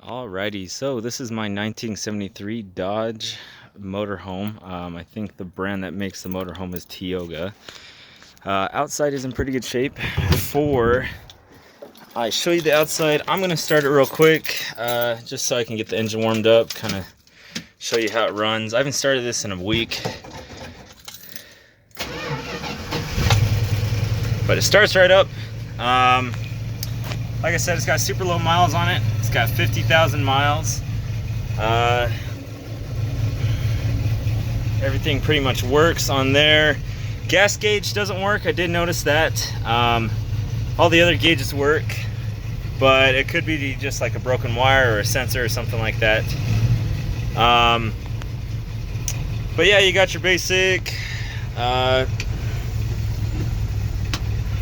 Alrighty, so this is my 1973 Dodge motorhome. I think the brand that makes the motorhome is Tioga. Outside is in pretty good shape. Before I show you the outside, I'm gonna start it real quick, just so I can get the engine warmed up, kind of show you how it runs. I haven't started this in a week, but it starts right up. Like I said, it's got super low miles on it. It's got 50,000 miles. Everything pretty much works on there. Gas gauge doesn't work. I did notice that. All the other gauges work, but it could be just like a broken wire or a sensor or something like that. But yeah, you got your basic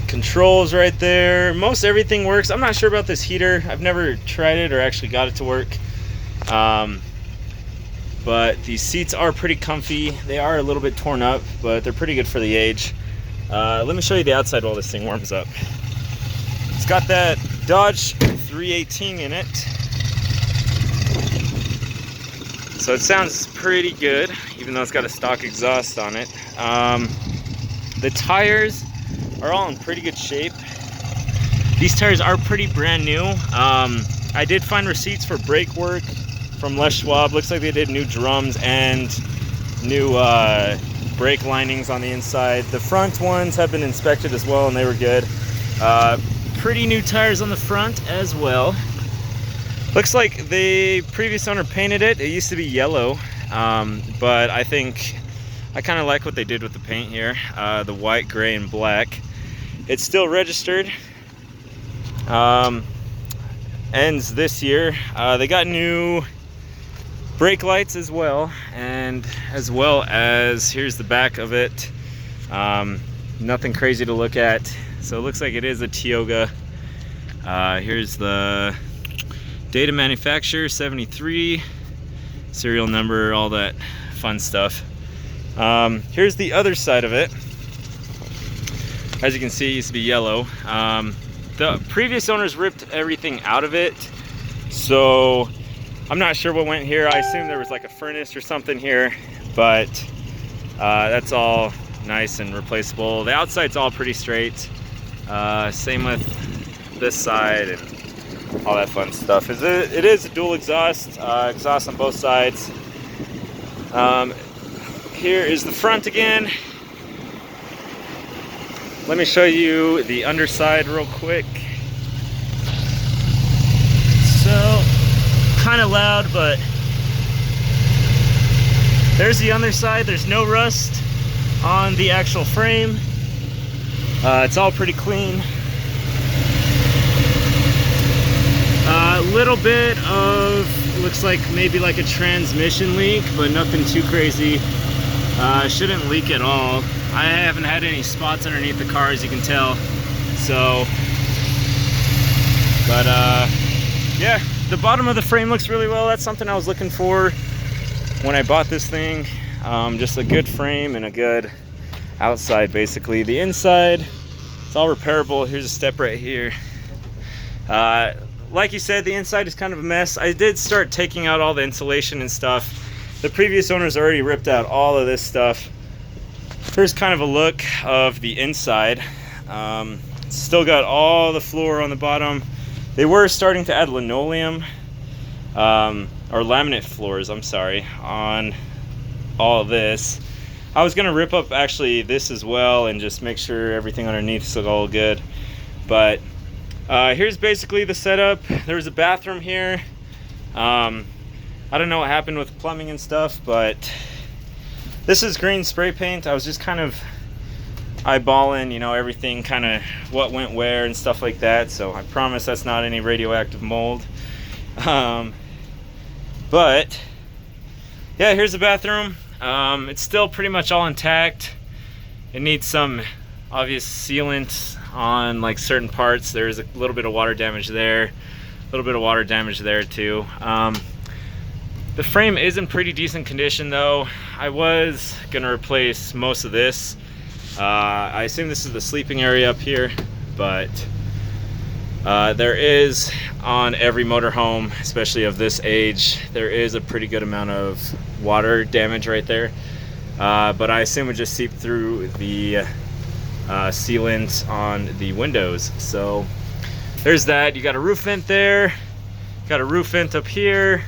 controls right there. Most everything works. I'm not sure about this heater. I've never tried it or actually got it to work. But these seats are pretty comfy. They are a little bit torn up, but they're pretty good for the age. Let me show you the outside while this thing warms up. It's got that Dodge 318 in it, so it sounds pretty good, even though it's got a stock exhaust on it. The tires are all in pretty good shape. These tires are pretty brand new. I did find receipts for brake work from Les Schwab. Looks like they did new drums and new brake linings on the inside. The front ones have been inspected as well, and they were good. Pretty new tires on the front as well. Looks like the previous owner painted it. It used to be yellow, but I think I kind of like what they did with the paint here, the white, gray, and black. It's still registered. Ends this year. They got new brake lights as well, and as well as here's the back of it. Nothing crazy to look at. So it looks like it is a Tioga. Here's the date of manufacture, 73, serial number, all that fun stuff. Here's the other side of it. As you can see, it used to be yellow. The previous owners ripped everything out of it, so I'm not sure what went here. I assume there was like a furnace or something here, but that's all nice and replaceable. The outside's all pretty straight. Same with this side and all that fun stuff. It is a dual exhaust, exhaust on both sides. Here is the front again. Let me show you the underside real quick. So, kind of loud, but there's the underside. There's no rust on the actual frame. It's all pretty clean. A little bit of, looks like maybe like a transmission leak, but nothing too crazy. Shouldn't leak at all. I haven't had any spots underneath the car, as you can tell. So, but yeah, the bottom of the frame looks really well. That's something I was looking for when I bought this thing. Just a good frame and a good outside, basically. The inside, it's all repairable. Here's a step right here. Like you said, the inside is kind of a mess. I did start taking out all the insulation and stuff. The previous owners already ripped out all of this stuff. Here's kind of a look of the inside. Still got all the floor on the bottom. They were starting to add linoleum, or laminate floors, I'm sorry, on all of this. I was gonna rip up actually this as well and just make sure everything underneath is all good. But here's basically the setup. There's a bathroom here. I don't know what happened with plumbing and stuff, but this is green spray paint. I was just kind of eyeballing, you know, everything, kind of what went where and stuff like that. So I promise that's not any radioactive mold. But yeah, here's the bathroom. It's still pretty much all intact. It needs some obvious sealant on like certain parts. There's a little bit of water damage there, a little bit of water damage there too. The frame is in pretty decent condition though. I was gonna replace most of this. I assume this is the sleeping area up here, but There is, on every motorhome, especially of this age, there is a pretty good amount of water damage right there. But I assume it just seeped through the sealant on the windows. So there's that. You got a roof vent there, got a roof vent up here,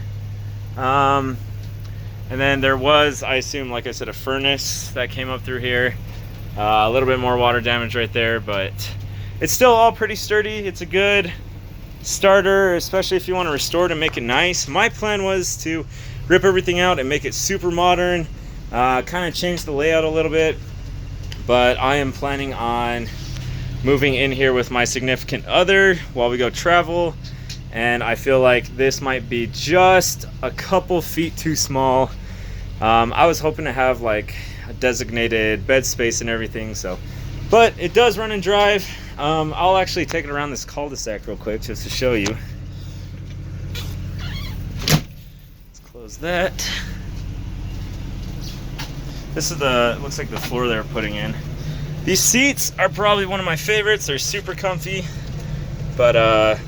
and then there was, I assume, like I said, a furnace that came up through here. A little bit more water damage right there, but it's still all pretty sturdy. It's a good starter, especially if you want to restore it and make it nice. My plan was to rip everything out and make it super modern, kind of change the layout a little bit, but I am planning on moving in here with my significant other while we go travel, and I feel like this might be just a couple feet too small. I was hoping to have like a designated bed space and everything, so, but it does run and drive. I'll actually take it around this cul-de-sac real quick just to show you. Let's close that. This is looks like the floor they're putting in. These seats are probably one of my favorites. They're super comfy, but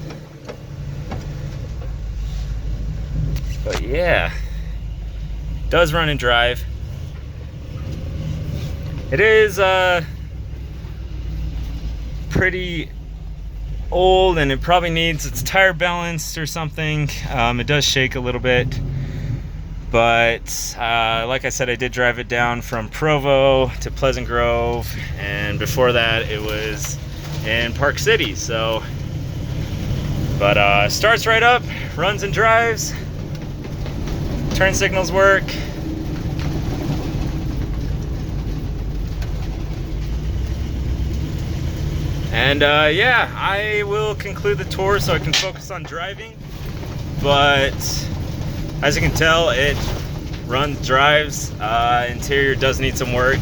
yeah, it does run and drive. It is pretty old, and it probably needs its tire balanced or something. It does shake a little bit, but like I said, I did drive it down from Provo to Pleasant Grove, and before that it was in Park City. So, but starts right up, runs and drives, turn signals work. And yeah, I will conclude the tour so I can focus on driving. But as you can tell, it runs, drives. Interior does need some work.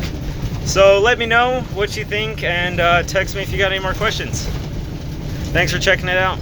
So let me know what you think, and text me if you got any more questions. Thanks for checking it out.